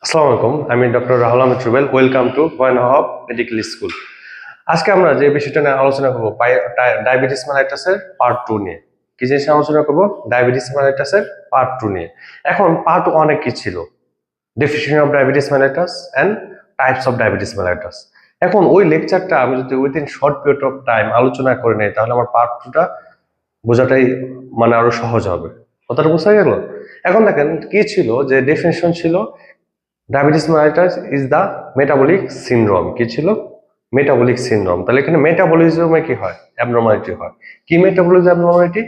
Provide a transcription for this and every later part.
আসসালামু আলাইকুম, আমি doctor Rahul Ahmed Rubel. Welcome to ভয়না হব মেডিকেল স্কুল। আজকে আমরা যে বিষয়টা নিয়ে আলোচনা করবো ডায়াবেটিস মেলাইটাসের পার্ট 2 নিয়ে। কি জিনিস আলোচনা করবো? ডায়াবেটিস মেলাইটাসের পার্ট 2 নিয়ে। এখন পার্ট 1 কি ছিল? Definition of diabetes mellitus and types of diabetes mellitus. এখন ওই লেকচারটা আমি যদি within short period of time আলোচনা করে নেই, তাহলে আমার পার্ট 2টা বোঝাটাই আরো সহজ হবে। কথাটা বোঝা গেল? এখন দেখেন কি ছিল, যে ডেফিনিশন ছিল diabetes mellitus is the metabolic syndrome. কি ছিল? Metabolic syndrome. তাহলে এখানে মেটাবলিজমে কি হয়? অ্যাবনর্মালিটি হয়। কি মেটাবলিজম অ্যাবনর্মালিটি?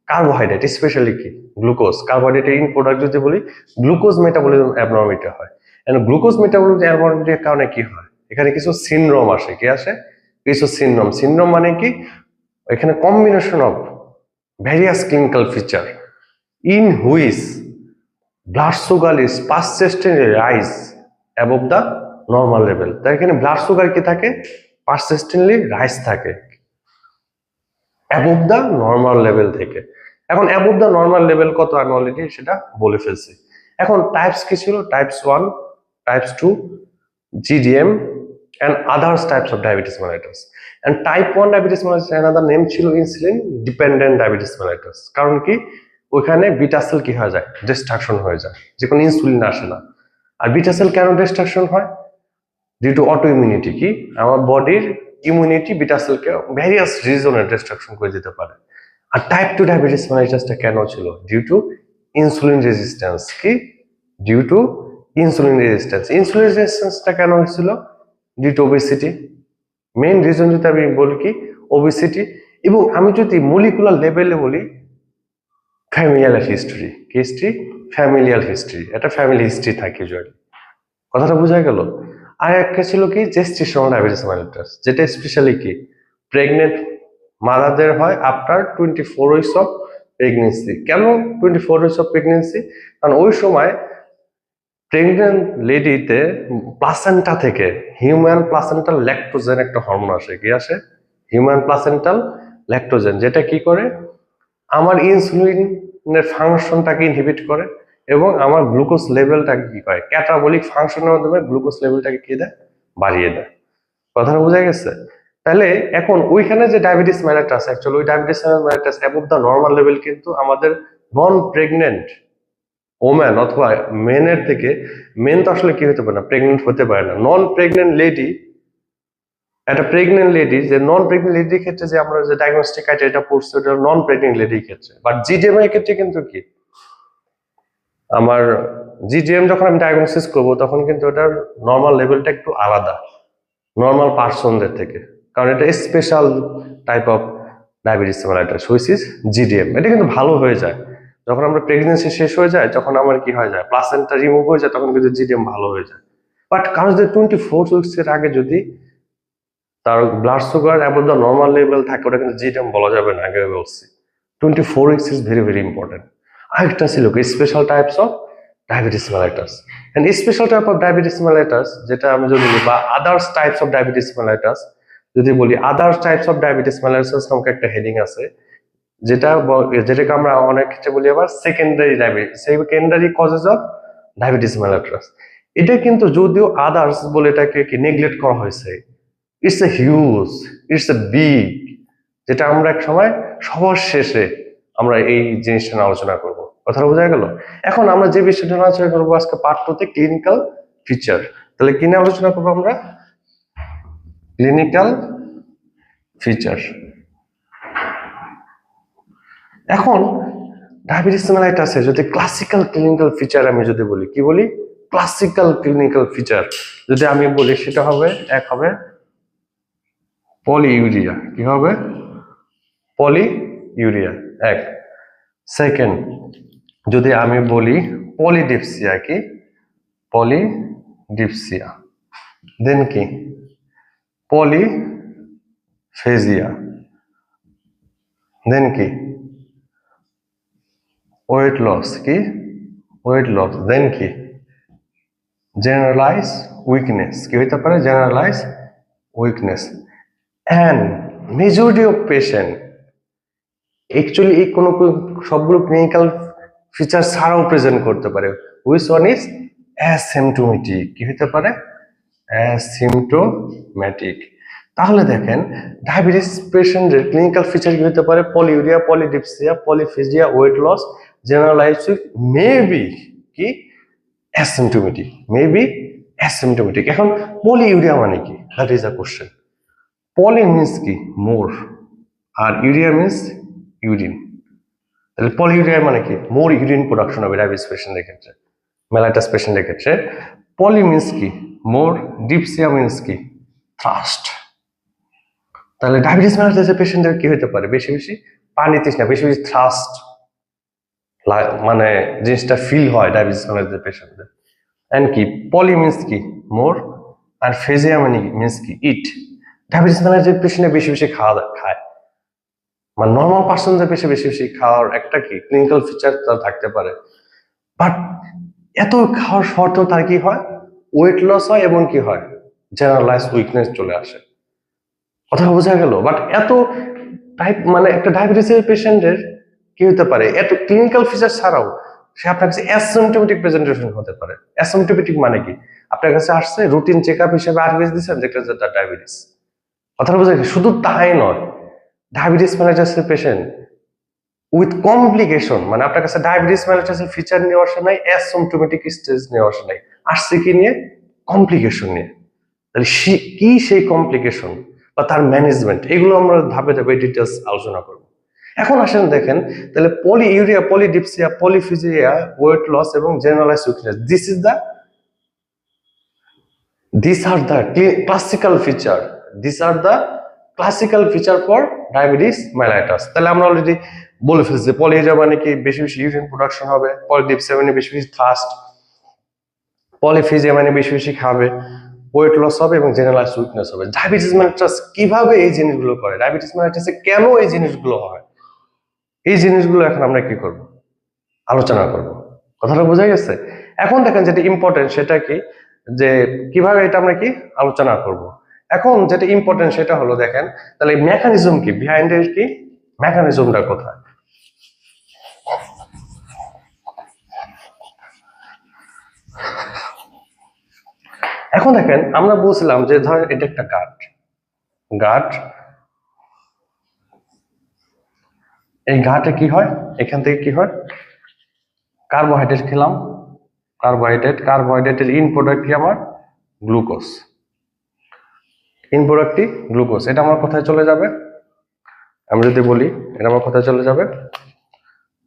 কার্বোহাইড্রেট, স্পেশালি কি গ্লুকোজ, কার্বোহাইড্রেট ইন প্রোডাক্ট যদি বলি, গ্লুকোজ মেটাবলিজম অ্যাবনর্মালিটি হয়। এন্ড গ্লুকোজ মেটাবলিজম অ্যাবনর্মালিটির কারণে কি হয়? এখানে কিছু সিনড্রোম আসে। কি আসে? কিছু সিনড্রোম। সিনড্রোম মানে কি? এখানে combination of various clinical feature in which blood sugar is persistently rise above the normal level। তাই এখানে ব্লাড সুগার কি থাকে? পারসিস্টেন্টলি রাইজ থাকে অ্যাবভ দ্য নর্মাল লেভেল থেকে। এখন অ্যাবভ দ্য নর্মাল লেভেল কত আমি অলরেডি সেটা বলে ফেলছি। এখন টাইপস কি ছিল? Types 1, types 2, GDM and others types of diabetes mellitus। and type 1 diabetes mellitus another name ছিল ইনসুলিন ডিপেন্ডেন্ট ডায়াবেটিস mellitus। কারণ কি? ওখানে বিটা সেল কি হয়ে যায়? ডিস্ট্রাকশন হয়ে যায়, যে কোনো ইনসুলিন আসে না। আর বিটা সেল কেন ডিস্ট্রাকশন হয়? Due to autoimmunity. কি? আমার বডির ইমিউনিটি বিটা সেলকে ভ্যারিয়াস রিজনে ডিস্ট্রাকশন করে দিতে পারে। আর টাইপ 2 ডায়াবেটিস mellitusটা কেন ছিল? Due to insulin resistance. কি? Due to insulin resistance. Insulin রেজিস্ট্যান্সটা কেন হয়েছিল? Due to obesity. Main reason যদি আমি বলি কি? ওবেসিটি। এবং আমি যদি মলিকুলার লেভেলে বলি, ফ্যামিলিয়াল হিস্ট্রি। কি হিস্ট্রি? Familial history. এটা ফ্যামিলি হিস্ট্রি থাকে ইউজুয়ালি। কথাটা বোঝা গেল? আর একটা ছিল কি? জেস্টেশনাল ডায়াবেটিস mellitus, যেটা স্পেশালি কি প্রেগনেন্ট মাদারদের হয় আফটার 24 উইকস অফ প্রেগনেন্সি। কেন 24 উইকস অফ প্রেগনেন্সি? কারণ ওই সময় প্রেগনেন্ট লেডিতে প্লাসেন্টা থেকে হিউম্যান প্লাসেন্টাল ল্যাকটোজেন একটা হরমোন আসে। কি আসে? হিউম্যান প্লাসেন্টাল ল্যাকটোজেন, যেটা কি করে? আমার ইনসুলিনের ফাংশনটাকে ইনহিবিট করে এবং আমার গ্লুকোজ লেভেলটাকে কি করে? ক্যাটাবলিক ফাংশনের মাধ্যমে গ্লুকোজ লেভেলটাকে কি দেয়? বাড়িয়ে দেয়। কথাটা বোঝা গেছে? তাহলে এখন ওইখানে যে ডায়াবেটিস mellitus, অ্যাকচুয়ালি ওই diabetes mellitus above the normal level কিন্তু আমাদের নন প্রেগনেন্ট ওম্যান অথবা মেনের থেকে, মেন তো আসলে কি হতে পারে না, প্রেগনেন্ট হতে পারে না। নন প্রেগনেন্ট লেডি, একটা প্রেগনেন্ট লেডি, যে নন প্রেগনেন্ট লেডির ক্ষেত্রে যে আমরা যে ডায়াগনস্টিক ক্রাইটেরিয়াটা পড়ছি ওটা নন প্রেগনেন্ট লেডির ক্ষেত্রে। বাট জিডিএম এর ক্ষেত্রে কিন্তু কি আমার জিডিএম যখন আমি ডায়াগনোসিস করব তখন কিন্তু ওটার নর্মাল লেভেলটা একটু আলাদা নর্মাল পার্সনদের থেকে, কারণ এটা special type of diabetes mellitus which is GDM. এটা কিন্তু ভালো হয়ে যায় যখন আমরা প্রেগনেন্সি শেষ হয়ে যায়, যখন আমার কি হয়ে যায় প্লাসেন্টা রিমুভ হয়ে যায়, তখন কিন্তু জিডিএম ভালো হয়ে যায়। বাট কারো যদি 24 উইকস এর আগে যদি তার blood sugar above the normal level থাকে, ওটা কিন্তু জিডিএম বলা যাবে না। আগে বলছি 24 weeks is very very important. আরেকটা ছিল special types of diabetes mellitus। And special type of diabetes mellitus যেটা আমি যদি বলি, বা others types of diabetes mellitus যদি বলি, others types of diabetes mellitus নামক একটা হেডিং আছে, যেটাকে আমরা অনেক ক্ষেত্রে বলি আবার secondary diabetes, secondary causes of diabetes mellitus। এটা কিন্তু যদিও আদার্স বলে এটাকে কি নেগলেক্ট করা হয়েছে, it's a huge, it's a big, যেটা আমরা এক সময় সবার শেষে আমরা এই জিনিসটা নিয়ে আলোচনা করব। কথাটা বোঝা গেল? এখন আমরা যে বিষয়টা নিয়ে আলোচনা করবো আজকে পার্ট 2 তে, ক্লিনিক্যাল ফিচার। তাহলে কি নিয়ে আলোচনা করবো আমরা? Clinical feature. এখন ডায়াবেটিস mellitus যদি ক্লাসিক্যাল ক্লিনিক্যাল ফিচার আমি যদি বলি, কি বলি? ক্লাসিক্যাল ক্লিনিক্যাল ফিচার যদি আমি বলি, সেটা হবে এক হবে পলিইউরিয়া। কি হবে? পলিইউরিয়া এক। সেকেন্ড যদি আমি বলি পলিডিপসিয়া। কি? পলিডিপসিয়া। দেন কি? পলিফেজিয়া। দেন কি? Weight loss. কি? Weight loss. দেন কি? Generalize weakness. কি হইতে পারে? Generalize weakness. And majority of patient actually এই কোনো সবগুলো ক্লিনিক্যাল ফিচার ছাড়াও প্রেজেন্ট করতে পারে। Which one is asymptomatic. কি হতে পারে? অ্যাসিম্পটোমেটিক। তাহলে দেখেন ডায়াবেটিস পেশেন্টের ক্লিনিক্যাল ফিচার কি হতে পারে? Polyuria, polydipsia, polyphagia, weight loss, generalized maybe কি অ্যাসিম্পটোমেটিক, মেবি অ্যাসিম্পটোমেটিক। এখন পলিউরিয়া মানে কি? That is a question. Poly means কি? মোর, আর ইউরিয়া মিন্স ইউরিন। তাহলে পলিউরিয়া মানে কি? মোর ইউরিন প্রোডাকশন হবে ডায়াবেটিস পেশেন্টের ক্ষেত্রে, মেলাইটাস পেশেন্টের ক্ষেত্রে। পলি মিন্স কি? মোর, ডিপসিয়া মিন্স কি? থ্রাস্ট। তাহলে ডায়াবেটিস মেলাইটাসের পেশেন্টের কি হতে পারে? বেশি বেশি পানি তৃষ্ণা, বেশি বেশি থ্রাস্ট, মানে জিনিসটা ফিল হয় ডায়াবেটিস মেলাইটাসের পেশেন্টদের। এন্ড কি? পলি মিন্স কি? মোর, আর ফেজিয়া মানে মিন্স কি? ইট। ডায়াবেটিস মেলাইটাসের পেশেন্টে বেশি বেশি খায়, মানে নর্মাল পার্সনদের বেশি বেশি বেশি খাওয়ার একটা কি ক্লিনিক্যাল ফিচার তার থাকতে পারে। বাট এত খাওয়ার শর্তেও তার কি হয়? ওয়েট লস হয় এবং কি হয়? জেনারেলাইজ উইকনেস চলে আসে। কথা বোঝা গেল? বাট এত টাইপ মানে একটা ডায়াবেটিসের পেশেন্টের কি হতে পারে? এত ক্লিনিক্যাল ফিচার ছাড়াও সে আপনার কাছে অ্যাসিম্পটোমেটিক প্রেজেন্টেশন হতে পারে। অ্যাসিম্পটোমেটিক মানে কি? আপনার কাছে আসছে রুটিন চেক আপ হিসেবে আরবিএস দিচ্ছেন, যেটা তার ডায়াবেটিস। কথা বোঝা গেছে? শুধু তাই নয়, ডায়াবেটিস মেলাইটাসের পেশেন্ট উইথ কমপ্লিকেশন, মানে আপনার কাছে ডায়াবেটিস মেলাইটাসের ফিচার নিয়ে আসে নাই, অ্যাসিম্পটোমেটিক স্টেজ নিয়ে আসে নাই, আসছে কি নিয়ে? কমপ্লিকেশন নিয়ে। তাহলে কি সেই কমপ্লিকেশন বা তার ম্যানেজমেন্ট, এগুলো আমরা ধাপে ধাপে ডিটেলস আলোচনা করব। এখন আসেন দেখেন, তাহলে polyurea, polydipsia, polyphagia, weight loss এবং generalised weakness, these are the classical feature, these are the classical feature for diabetes mellitus। তাহলে আমরা অলরেডি বলে ফেলছি পলিইউরিয়া মানে কি? বেশি বেশি ইউরিন প্রোডাকশন হবে। পলিডিপসিয়া মানে বেশি বেশি থার্স্ট। পলিফিজিয়া মানে বেশি বেশি খাবে। ওয়েট লস হবে এবং জেনারেলাইজড উইকনেস হবে। ডায়াবেটিস মেলাইটাস কিভাবে এই জিনিসগুলো করে? ডায়াবেটিস মেলাইটাসে কেন এই জিনিসগুলো হয়? এই জিনিসগুলো এখন আমরা কি করব? আলোচনা করব। কথাটা বোঝা গেছে? এখন দেখেন যেটা ইম্পর্টেন্ট সেটা কি, যে কিভাবে এটা আমরা কি আলোচনা করব। এখন যেটা ইম্পর্টেন্ট সেটা হলো দেখেন, তাহলে মেকানিজম কি, বিহাইন্ড এর কি মেকানিজমটা কোথায়? এখন দেখেন আমরা বলছিলাম যে ধরেন এটা একটা গাট, এই ঘাটে কি হয়? এখান থেকে কি হয়? কার্বোহাইড্রেট খেলাম, কার্বোহাইড্রেটের ইন প্রোডাক্ট কি আমার? গ্লুকোজ। ইন প্রোডাক্ট কি? গ্লুকোজ। এটা আমার কোথায় চলে যাবে? আমি যদি বলি এটা আমার কোথায় চলে যাবে?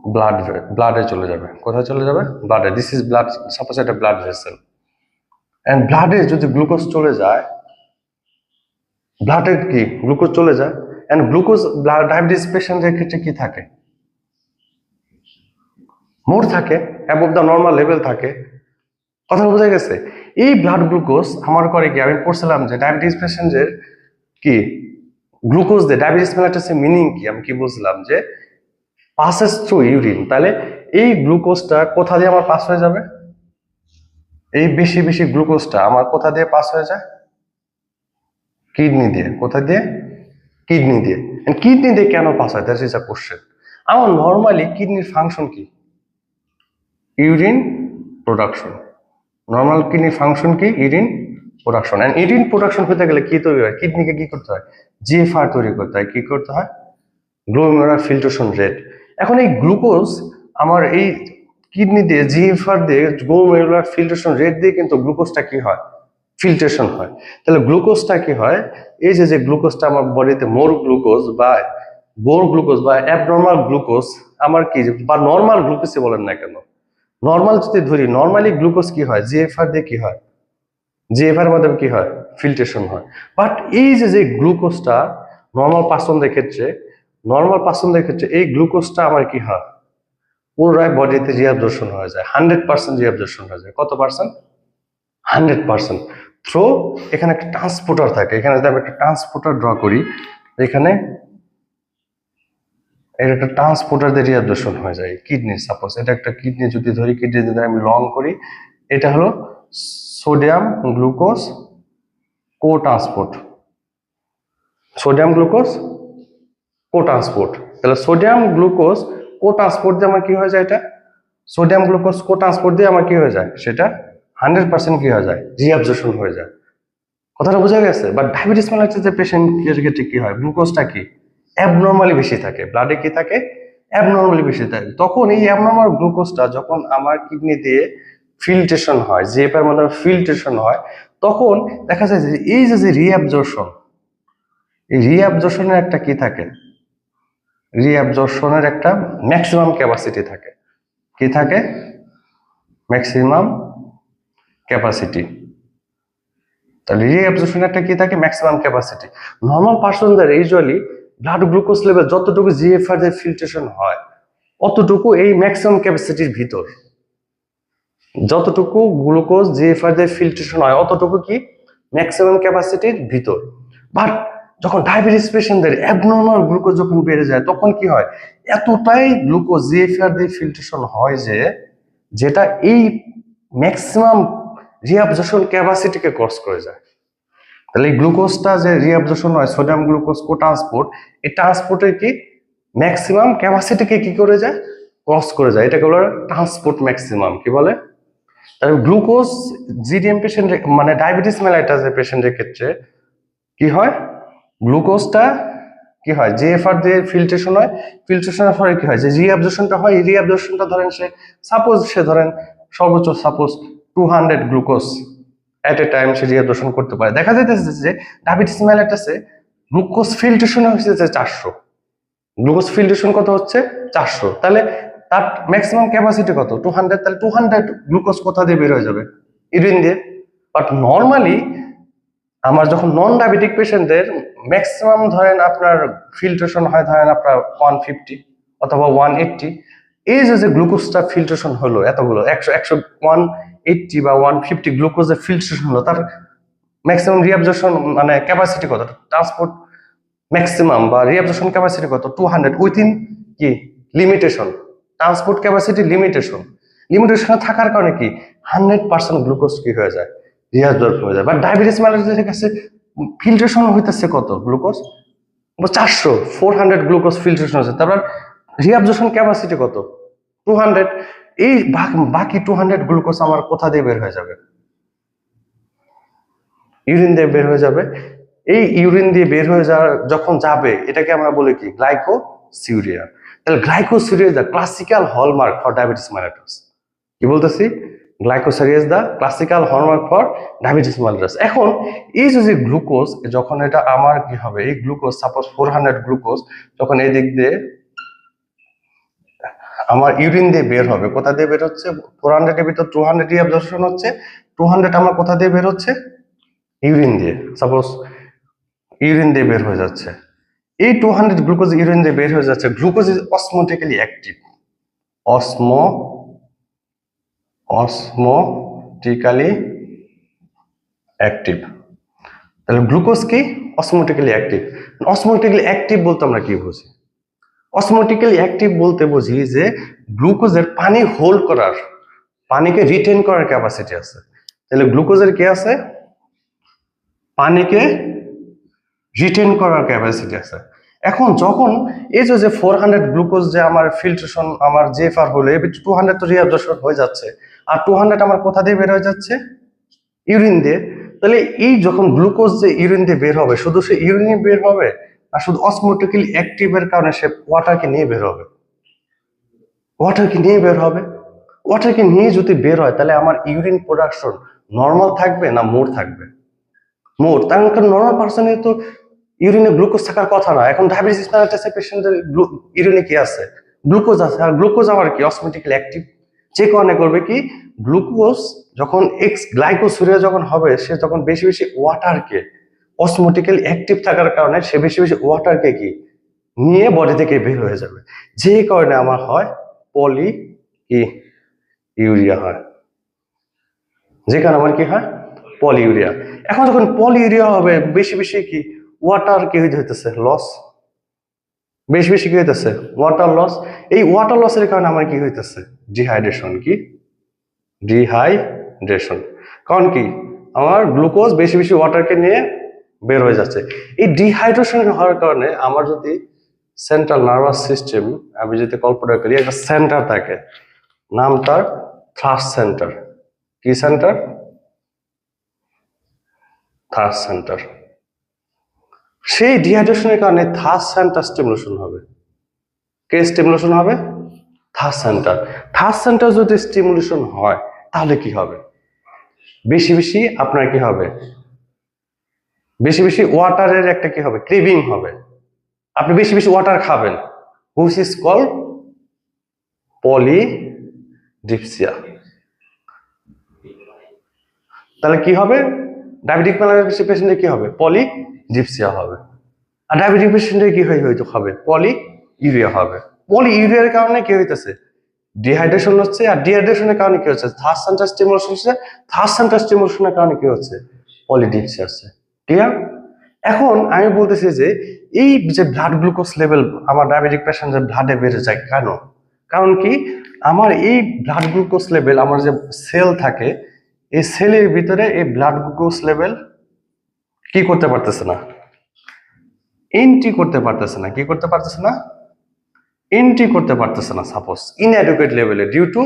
ব্লাডে চলে যাবে। কোথায় চলে যাবে? ব্লাডে। দিস ইজ ব্লাড, সাপোজ এটা ব্লাড ভেসেল। এন্ড ব্লাডে যদি গ্লুকোজ চলে যায়, ব্লাডে কি গ্লুকোজ চলে যায়, এন্ড গ্লুকোজ ডায়াবেটিস পেশেন্টের ক্ষেত্রে কি থাকে? মোর থাকে, অ্যাবভ দ্য নর্মাল লেভেল থাকে। কথা বোঝা গেছে? এই ব্লাড গ্লুকোজ আমার করে কি, আমি পড়ছিলাম যে ডায়াবেটিস পেশেন্টের কি গ্লুকোজ দেয়। ডায়াবেটিস মেলাইটাসের মিনিং কি? আমি কি বলছিলাম যে পাসেস থ্রু ইউরিন। তাহলে এই গ্লুকোজটা কোথা দিয়ে আমার পাস হয়ে যাবে? এই বেশি বেশি গ্লুকোজটা আমার কোথা দিয়ে পাস হয়ে যায়? কিডনি দিয়ে। কোথা দিয়ে? কিডনি দিয়ে। কিডনি দিয়ে কেন পাস হয়? That is a question. আমার নর্মালি কিডনির ফাংশন কি? Urine production. নর্মাল কিডনির ফাংশন কি? Urine production. And urine production হতে গেলে কি তৈরি হয়? কিডনিকে কি করতে হয়? জিএফআর তৈরি করতে হয়। কি করতে হয়? Glomerular filtration rate. এখন এই গ্লুকোজ আমার এই কিডনি দিয়ে, জিএফআর দিয়ে, গ্লোমেরুলার ফিল্ট্রেশন রেট দিয়ে কিন্তু গ্লুকোজটা কি হয়? ফিল্ট্রেশন হয়। তাহলে গ্লুকোজটা কি হয়? এই যে গ্লুকোজটা আমার বডিতে মোর গ্লুকোজ বা অ্যাবনর্মাল গ্লুকোজ আমার কি, বা নর্মাল গ্লুকোজই বলেন না কেন, নর্মাল যদি ধরি, নর্মালি গ্লুকোজ কি হয়? জিএফআর দিয়ে কি হয়? জিএফআর এর মাধ্যমে কি হয়? ফিল্ট্রেশন হয়। বাট এই যে গ্লুকোজটা নর্মাল পার্সনদের ক্ষেত্রে এই গ্লুকোজটা আমার কি হয়? পুরোটাই বডিতে রিঅ্যাবজর্পশন হয়ে যায়। 100% রিঅ্যাবজর্পশন হয়ে যায়। কত পার্সেন্ট? 100%। থ্রো এখানে একটা ট্রান্সপোর্টার থাকে। এখানে যদি আমি একটা ট্রান্সপোর্টার ড্র করি, এখানে এর একটা ট্রান্সপোর্টার দিয়ে রিঅ্যাবজর্পশন হয়ে যায়। কিডনি, সাপোজ এটা একটা কিডনি যদি ধরি, কিডনি যদি আমি লং করি, এটা হলো সোডিয়াম গ্লুকোজ কো ট্রান্সপোর্ট। সোডিয়াম গ্লুকোজ কো ট্রান্সপোর্ট। তাহলে সোডিয়াম গ্লুকোজ কো ট্রান্সপোর্ট দিয়ে আমার কি হয়ে যায়? এটা সোডিয়াম গ্লুকোজ কো ট্রান্সপোর্ট দিয়ে আমার কি হয়ে যায়? সেটা 100% কি হয়ে যায়, রিঅ্যাবজর্পশন হয়ে যায়। কথাটা বোঝা গেছে? বাট ডায়াবেটিস মেলাইটাসের পেশেন্টের ক্ষেত্রে কি হয়, গ্লুকোজটা কি অ্যাবনর্মালি বেশি থাকে, ব্লাডে কি থাকে, অ্যাবনর্মালি বেশি থাকে। তখন এই অ্যাবনর্মাল গ্লুকোজটা যখন আমার কিডনি দিয়ে ফিল্ট্রেশন হয়, জিএফের মাধ্যমে ফিল্ট্রেশন হয়, তখন দেখা যায় যে এই যে রিঅ্যাবজর্পশন, এই রিঅ্যাবজর্পশনের একটা কি থাকে, রিঅ্যাবজর্পশনের একটা ম্যাক্সিমাম ক্যাপাসিটি থাকে। কি থাকে? Maximum capacity. তাহলে রিঅ্যাবজর্পশন একটা কি থাকে, ম্যাক্সিমাম ক্যাপাসিটি। নর্মাল পার্সনদের ইউজুয়ালি ব্লাড গ্লুকোজ লেভেল যতটুকু জিএফআর দিয়ে ফিল্ট্রেশন হয় অতটুকু এই ম্যাক্সিমাম ক্যাপাসিটির ভিতর, যতটুকু গ্লুকোজ জিএফআর দিয়ে ফিল্ট্রেশন হয় অতটুকু কি ম্যাক্সিমাম ক্যাপাসিটির ভিতর। বাট যখন ডায়াবেটিস পেশেন্টদের অ্যাবনর্মাল গ্লুকোজ যখন বেড়ে যায় তখন কি হয়, এতটাই গ্লুকোজ জিএফআর দিয়ে ফিল্ট্রেশন হয় যে যেটা এই ম্যাক্সিমাম রিঅ্যাবজর্পশন ক্যাপাসিটিকে ক্রস করে যায়। তাহলে এই গ্লুকোজটা যে রিঅ্যাবজর্পশন হয়, সোডিয়াম গ্লুকোজ কো ট্রান্সপোর্ট, এই ট্রান্সপোর্টের কি ম্যাক্সিমাম ক্যাপাসিটিকে কি করে যায়, ক্রস করে যায়। এটাকে বলে ট্রান্সপোর্ট ম্যাক্সিমাম। কি বলে? তাহলে গ্লুকোজ জিডিএম পেশেন্ট মানে ডায়াবেটিস মেলাইটাসের পেশেন্টের ক্ষেত্রে কি হয়, গ্লুকোজটা কি হয়, জিএফআর দিয়ে ফিল্ট্রেশন হয়, ফিল্ট্রেশনের ফলে কি হয় যে রিঅ্যাবজর্পশনটা হয়, এই রিঅ্যাবজর্পশনটা ধরেন সে ধরেন সর্বোচ্চ 200 গ্লুকোজ এট এ টাইম সে রিঅ্যাবজর্পশন করতে পারে। দেখা যাইতেছে যে ডায়াবেটিস মেলাইটাসে গ্লুকোজ ফিল্ট্রেশন হচ্ছে 400, গ্লুকোজ ফিল্ট্রেশন কত হচ্ছে 400, তাহলে তার ম্যাক্সিমাম ক্যাপাসিটি কত 200, তাহলে 200 গ্লুকোজ কোথা দিয়ে বের হয়ে যাবে, ইউরিন দিয়ে। বাট নর্মালি আমার যখন নন ডায়াবেটিক পেশেন্টদের ম্যাক্সিমাম ধরেন আপনার ফিল্ট্রেশন হয় ধরেন আপনার 150 অথবা 180, এই যে গ্লুকোজটা ফিল্ট্রেশন হলো এতগুলো 180 বা 150 গ্লুকোজের ফিল্ট্রেশন হলো, তার ম্যাক্সিমাম রিঅ্যাবজর্পশন মানে ক্যাপাসিটি কত, ট্রান্সপোর্ট ম্যাক্সিমাম বা রিঅ্যাবজর্পশন ক্যাপাসিটি কত 200 উইথিন কি লিমিটেশন, ট্রান্সপোর্ট ক্যাপাসিটি লিমিটেশনে থাকার কারণে কি 100% গ্লুকোজ কি হয়ে যায়, রিঅ্যাবজর্ব হয়ে যায়। বাট ডায়াবেটিস মেলাইটাসের কাছে ফিল্ট্রেশন হইতেছে কত গ্লুকোজ 400 গ্লুকোজ ফিল্ট্রেশন হচ্ছে, তারপর রিঅ্যাবজর্পশন ক্যাপাসিটি কত 200। এই বাকি 200 গ্লুকোজ আমার কোথা দিয়ে বের হয়ে যাবে, ইউরিন দিয়ে বের হয়ে যাবে। এই ইউরিন দিয়ে বের হয়ে যাওয়ার যখন যাবে এটাকে আমরা বলি কি গ্লাইকোসিউরিয়া। তাহলে glycosuria is the classical hallmark for diabetes mellitus. কি বলতেছি, glycosuria is the classical hallmark for diabetes mellitus. এখন এই যে গ্লুকোজ যখন এটা আমার কি হবে, এই গ্লুকোজ সাপোজ 400 গ্লুকোজ যখন এই দিক দিয়ে আমার ইউরিন দিয়ে বের হবে, কোথা দিয়ে বের হচ্ছে 400 এর ভিতর 200 রিঅ্যাবজর্পশন হচ্ছে, 200 আমার কোথা দিয়ে বের হচ্ছে, ইউরিন দিয়ে। সাপোজ ইউরিন দিয়ে বের হয়ে যাচ্ছে, এই 200 গ্লুকোজ ইউরিন দিয়ে বের হয়ে যাচ্ছে। Glucose is osmotically active, osmotically active. তাহলে গ্লুকোজ কি অসমোটিক্যালি অ্যাক্টিভ। অসমোটিক্যালি অ্যাক্টিভ বলতে আমরা কি বুঝি, অসমোটিক্যালি অ্যাক্টিভ বলতে বুঝি যে গ্লুকোজের পানি হোল্ড করার, পানিকে রিটেন করার ক্যাপাসিটি আছে। তাহলে গ্লুকোজের কি আছে, পানিকে রিটেন করার ক্যাপাসিটি আছে। এখন যখন এই যে 400 গ্লুকোজ যে আমার ফিল্ট্রেশন আমার জিএফআর হলো, এর 200 তো রিঅ্যাবজর্পশন হয়ে যাচ্ছে, আর 200 আমার কোথা দিয়ে বের হয়ে যাচ্ছে, ইউরিন দিয়ে। তাহলে এই যখন গ্লুকোজ যে ইউরিন দিয়ে বের হবে, শুধু সে ইউরিনে বের হবে আর শুধু অসমোটিক্যালি অ্যাক্টিভের কারণে সে ওয়াটারকে নিয়ে বের হবে, ওয়াটারকে নিয়ে বের হবে। ওয়াটারকে নিয়ে যদি বের হয় তাহলে আমার ইউরিন প্রোডাকশন নর্মাল থাকবে না মোর থাকবে, মোর। তার কারণ নর্মাল পার্সনের তো ইউরিনে গ্লুকোজ থাকার কথা না। এখন ডায়াবেটিস মেলাইটাসের পেশেন্টের ইউরিনে কি আছে, গ্লুকোজ আছে। আর গ্লুকোজ আবার কি অসমোটিক্যালি অ্যাক্টিভ, যে কারণে করবে কি গ্লুকোজ যখন গ্লাইকোসিউরিয়া যখন হবে, সে যখন বেশি বেশি ওয়াটারকে, অসমোটিক্যালি অ্যাক্টিভ থাকার কারণে সে বেশি বেশি ওয়াটারকে কি নিয়ে বডি থেকে বের হয়ে যাবে, যে কারণে আমার হয় পলি কি ইউরিয়া হয়, যে কারণে আমার কি হয় পলিউরিয়া। এখন যখন পলিউরিয়া হবে বেশি বেশি কি ওয়াটার কি হইতেছে লস, বেশি বেশি কি হইতেছে ওয়াটার লস। এই ওয়াটার লসের কারণে আমার কি হইতেছে ডিহাইড্রেশন, কি ডিহাইড্রেশন। কারণ কি আমার গ্লুকোজ বেশি বেশি ওয়াটারকে নিয়ে বের হয়ে যাচ্ছে। এই ডিহাইড্রেশন হওয়ার কারণে আমার যদি সেন্ট্রাল নার্ভাস সিস্টেম আমি যদি কল্পনা করি একটা সেন্টার থাকে, নাম তার থ্রাস্ট সেন্টার। কি সেন্টার? Third centre. সেই ডিহাইড্রেশনের কারণে থার্ড সেন্টার স্টিমুলেশন হবে। কে স্টিমুলেশন হবে? Third centre. থার্ড সেন্টার যদি স্টিমুলেশন হয় তাহলে কি হবে? বেশি বেশি আপনার কি হবে? বেশি বেশি ওয়াটারের একটা কি হবে? ক্রেভিং হবে। আপনি বেশি বেশি ওয়াটার খাবেন, হুইচ ইজ কল্ড পলিডিপসিয়া। তাহলে কি হবে? ডায়াবেটিক মেলাইটিস পেশেন্টে কি হবে? পলিডিপসিয়া হবে। আর ডায়াবেটিক পেশেন্টে কি হবে? পলিইউরিয়া হবে। পলিইউরিয়ার কারণে কি হইতেছে? ডিহাইড্রেশন হচ্ছে। আর ডিহাইড্রেশনের কারণে কি হচ্ছে? থার্ড সেন্টার স্টিমুলেশন হচ্ছে। থার্ড সেন্টার স্টিমুলেশনের কারণে কি হচ্ছে? পলিডিপসিয়া হচ্ছে। ক্লিয়ার? এখন আমি বলতেছি যে এই যে ব্লাড গ্লুকোজ লেভেল আমার ডায়াবেটিক পেশেন্টের ব্লাডে বেড়ে যায় কেন? কারণ কি আমার এই ব্লাড গ্লুকোজ লেভেল, আমার যে সেল থাকে এই সেলের ভিতরে এই ব্লাড গ্লুকোজ লেভেল কি করতে পারতেছে না? এন্ট্রি করতে পারতেছে না। কি করতে পারতেছে না? এন্ট্রি করতে পারতেছে না। সাপোজ ইনঅ্যাডুকুয়েট লেভেলে due to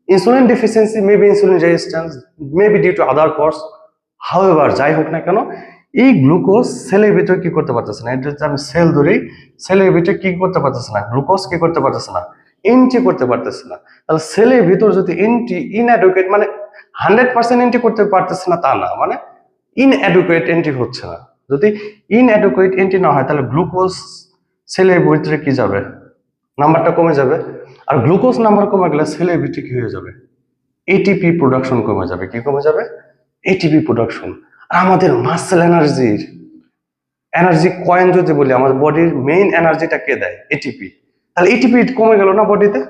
insulin deficiency, maybe insulin resistance, maybe due to other cause. However যাই হোক না কেন এই গ্লুকোজ সেলের ভিতরে কি করতে পারতেছে না। এটা যদি আমি সেল ধরি, সেলের ভিতরে কি করতে পারতেছে না? গ্লুকোজ কি করতে পারতেছে না? এন্ট্রি করতে পারতেছে না। তাহলে সেলের ভিতর যদি এন্ট্রি ইনঅ্যাডুকুয়েট, মানে 100% এন্ট্রি করতে পারতেছে না তা না, মানে ইনঅ্যাডুকুয়েট এন্ট্রি হচ্ছে না। যদি ইনঅ্যাডুকুয়েট এন্ট্রি না হয় তাহলে গ্লুকোজ সেলের ভিতরে কি যাবে? নাম্বারটা কমে যাবে। আর গ্লুকোজ নাম্বার কমে গেলে সেলের ভিতরে কি হয়ে যাবে? এটিপি প্রোডাকশন কমে যাবে। কি কমে যাবে? ATP production. আর আমাদের মাসেল এনার্জি কয়েন যদি বলি, আমাদের বডির মেইন এনার্জিটা কে দেয়? এটিপি। তাহলে এটিপি কমে গেল না বডিতে?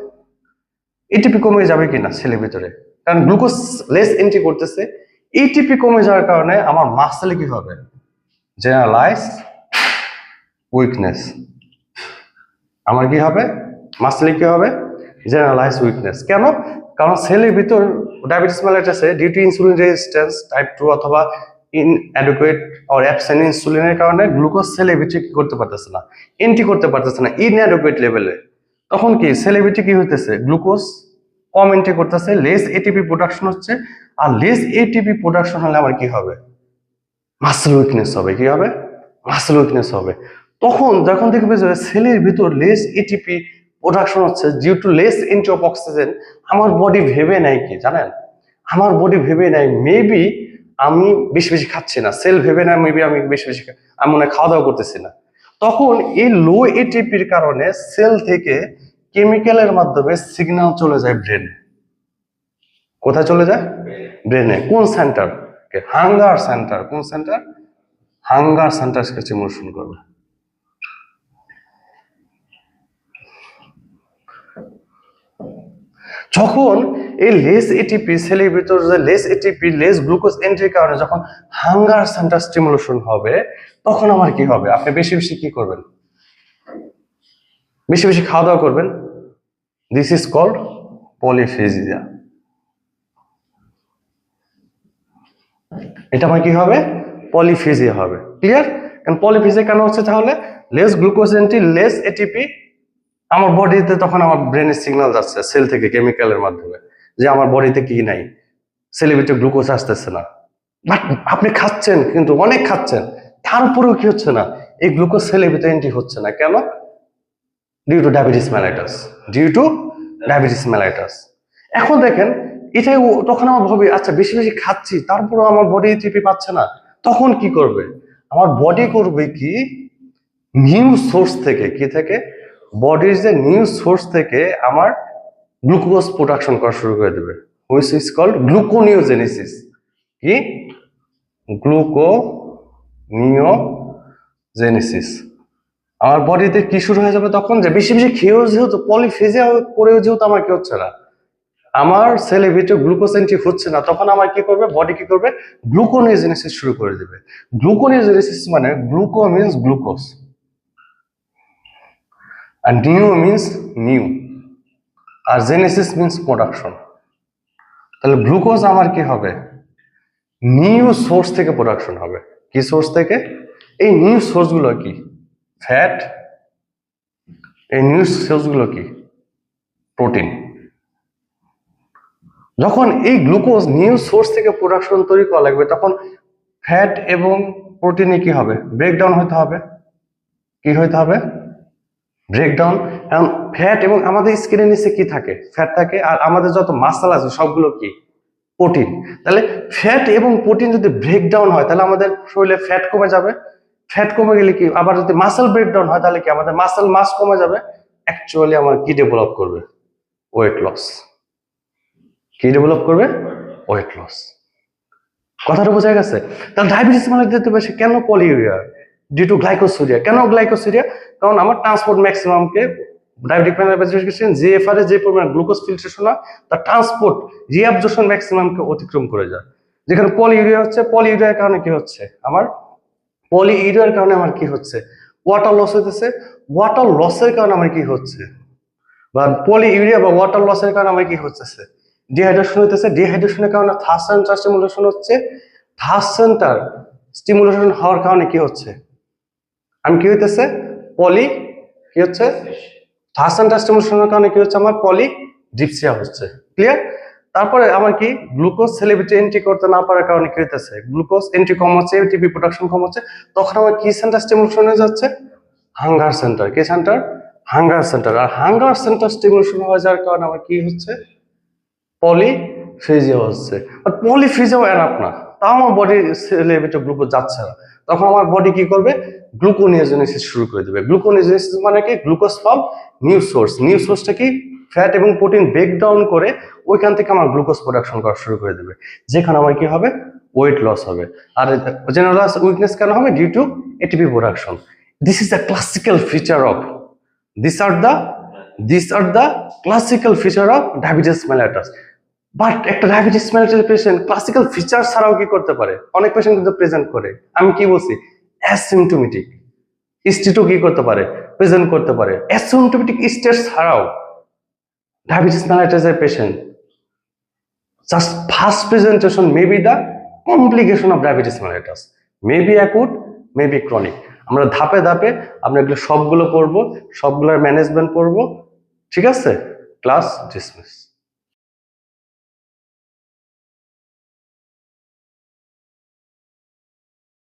এটিপি কমে যাবে কিনা সেলের ভিতরে? কারণ গ্লুকোজ লেস এন্ট্রি করতেছে। এটিপি কমে যাওয়ার কারণে আমার মাসেলে কি হবে? Generalize weakness. আমার কি হবে? মাসেলে কি হবে? Generalize weakness. কেন? কারণ সেলের ভিতর ডায়াবেটিস মেলাইটাসে due to insulin resistance type 2 অথবা ইনঅ্যাডুকুয়েট অর অ্যাবসেন্ট ইনসুলিনের কারণে গ্লুকোজ সেলের ভিতরে কি করতে পারতেছে না? এন্ট্রি করতে পারতেছে না ইনঅ্যাডুকুয়েট লেভেলে। তখন কি সেলের ভিতরে কি হইতেছে? গ্লুকোজ কম এন্ট্রি করতেছে, লেস এটিপি প্রোডাকশন হচ্ছে। আর লেস এটিপি প্রোডাকশন হলে আমার কি হবে? মাসেল উইকনেস হবে। কি হবে? মাসেল উইকনেস হবে। তখন যখন দেখবে যে সেলের ভিতর লেস এটিপি প্রোডাকশন হচ্ছে due to less entry of oxygen, আমার বডি ভেবে নেয় কি জানেন? আমার বডি ভেবে নেয় মেবি আমি বেশি বেশি খাচ্ছি না। সেল ভেবে নেয় মেবি আমি বেশি বেশি আমি মনে হয় খাওয়া দাওয়া করতেছি না। তখন এই লো এটিপির কারণে সেল থেকে কেমিক্যালের মাধ্যমে সিগন্যাল চলে যায় ব্রেনে। কোথায় চলে যায়? ব্রেনে। কোন সেন্টার? Hunger centre. কোন সেন্টার? হাঙ্গার সেন্টারকে স্টিমুলেশন করবে। যখন এই লেস এটিপি সেলের ভিতর যে লেস এটিপি লেস গ্লুকোজ এন্ট্রির কারণে যখন হাঙ্গার সেন্টার স্টিমুলেশন হবে তখন আমার কি হবে? আপনি বেশি বেশি কি করবেন? বেশি বেশি খাওয়া দাওয়া করবেন। This is called polyphagia. এটা আমার কি হবে? পলিফেজিয়া হবে। ক্লিয়ার? কারণ পলিফেজিয়া কেন হচ্ছে? তাহলে less glucose entry less ATP, আমার বডিতে তখন আমার ব্রেনের সিগন্যাল যাচ্ছে সেল থেকে কেমিক্যালের মাধ্যমে যে আমার বডিতে কি নাই, সেলের ভিতরে গ্লুকোজ আসতেছে না। বাট আপনি খাচ্ছেন, কিন্তু অনেক খাচ্ছেন, তারপরেও কি হচ্ছে না? এই গ্লুকোজ সেলের ভিতরে এন্ট্রি হচ্ছে না। কেন? Due to diabetes mellitus. Due to diabetes mellitus. এখন দেখেন এটাই তখন আমার ভাবি আচ্ছা বেশি বেশি খাচ্ছি তারপরেও আমার বডি এটিপি পাচ্ছে না, তখন কি করবে? আমার বডি করবে কি? নিউ সোর্স থেকে, কি থেকে? বডির যে নিউ সোর্স থেকে আমার গ্লুকোজ প্রোডাকশন করা শুরু করে দেবে, হুইচ ইজ কল্ড গ্লুকোনিওজেনেসিস। কি? গ্লুকোনিওজেনেসিস। আমার বডিতে কি শুরু হয়ে যাবে তখন? যে বেশি বেশি খেয়েও যেহেতু পলিফেজিয়া করেও যেহেতু আমার কি হচ্ছে না, আমার সেলের ভিতরে গ্লুকোজ এন্ট্রি হচ্ছে না, তখন আমার কি করবে? বডি কি করবে? গ্লুকোনিওজেনেসিস শুরু করে দেবে। গ্লুকোনিওজেনেসিস মানে গ্লুকো মিন্স গ্লুকোজ আর নিউ মিন্স নিউ আর জেনেসিস মিন্স প্রোডাকশন। তাহলে গ্লুকোজ আমার কি হবে? নিউ সোর্স থেকে প্রোডাকশন হবে। কি সোর্স থেকে? এই নিউ সোর্স গুলো কি? ফ্যাট। এই নিউ সোর্স গুলো কি? প্রোটিন। যখন এই গ্লুকোজ নিউ সোর্স থেকে প্রোডাকশন তৈরি করা লাগবে তখন ফ্যাট এবং প্রোটিনে কি হবে, ব্রেকডাউন হতে হবে। কি হইতে হবে? ব্রেকডাউন। কারণ ফ্যাট এবং আমাদের স্কিনের নিচে কি থাকে? ফ্যাট থাকে। আর আমাদের যত মাসল আছে সবগুলো কি? প্রোটিন। তাহলে ফ্যাট এবং প্রোটিন যদি ব্রেকডাউন হয় তাহলে আমাদের শরীরে ফ্যাট কমে যাবে। ফ্যাট কমে গেলে কি, আবার যদি মাসল ব্রেকডাউন হয় তাহলে কি আমাদের মাসল মাস কমে যাবে। অ্যাকচুয়ালি আমার কি ডেভেলপ করবে? Weight loss. কি ডেভেলপ করবে? Weight loss. কথাটা বোঝা গেছে? তাহলে ডায়াবেটিস মানে দিতে পারছে কেন? Polyuria due to glycosuria. কেন গ্লাইকোসিরিয়া? কারণ আমার ট্রান্সপোর্ট ম্যাক্সিমামকে ডায়াবেটিক ম্যানিফেস্টেশন যে এফআরে যে পরিমাণ গ্লুকোজ ফিল্ট্রেশন হয় তার ট্রান্সপোর্ট রিঅ্যাবজর্পশন ম্যাক্সিমামকে অতিক্রম করে যায়। যেখানে পলিউরিয়া হচ্ছে, পলিউরিয়ার কারণে কি হচ্ছে? আমার পলিউরিয়ার কারণে আমার কি হচ্ছে? ওয়াটার লস হইতেছে। ওয়াটার লসের কারণে আমার কি হচ্ছে? বা পলিউরিয়া বা ওয়াটার লসের কারণে আমার কি হচ্ছে? ডিহাইড্রেশন হইতেছে। ডিহাইড্রেশনের কারণে থার্স্ট সেন্টার স্টিমুলেশন হচ্ছে। থার্স্ট সেন্টার স্টিমুলেশন হওয়ার কারণে কি হচ্ছে? আমি কি হইতেছে? কি হচ্ছে? থার্স্ট সেন্টার স্টিমুলেশনের কারণে কি হচ্ছে? আমার পলিডিপসিয়া হচ্ছে। ক্লিয়ার? তারপরে আমার কি গ্লুকোজ সেলিব্রিটি এন্ট্রি করতে না পারার কারণে কি হইতেছে? গ্লুকোজ এন্ট্রি কম হচ্ছে, এটিপি প্রোডাকশন কম হচ্ছে। তখন আমার কি সেন্টার স্টিমুলেশন হয়ে যাচ্ছে? Hunger centre. কি সেন্টার? Hunger centre. আর হাঙ্গার সেন্টার স্টিমুলেশন হয়ে যাওয়ার কারণে আমার কি হচ্ছে? পলিফেজিয়া হচ্ছে। বাট পলিফেজিয়াও এনাফ না, তাও আমার বডি সেলের ভিতরে গ্লুকোজ যাচ্ছে না। তখন আমার বডি কি করবে? গ্লুকোনিওজেনেসিস শুরু করে দেবে। গ্লুকোনিওজেনেসিস মানে কি? Glucose from new source. New সোর্সটা কি? ফ্যাট এবং প্রোটিন ব্রেকডাউন করে ওইখান থেকে আমার গ্লুকোজ প্রোডাকশন করা শুরু করে দেবে, যেখানে আমার কি হবে? ওয়েট লস হবে। আর জেনারেল উইকনেস কেন হবে? Due to ATP production. This is the classical feature of this are the classical feature of diabetes mellitus. But একটা diabetes mellitus patient classical feature ছাড়াও কি করতে পারে? অনেক পেশেন্ট কিন্তু প্রেজেন্ট করে। আমি কি বলছি? অ্যাসিমটোমেটিক স্টেটও কি করতে পারে? প্রেজেন্ট করতে পারে। অ্যাসিমটোমেটিক স্টেট ছাড়াও ডায়াবেটিস মেলাইটাসের patient just first presentation may be the complication of diabetes mellitus, may be acute, may be chronic. আমরা ধাপে ধাপে আমরা এগুলো সবগুলো পড়বো, সবগুলোর ম্যানেজমেন্ট পড়বো। ঠিক আছে? Class dismiss.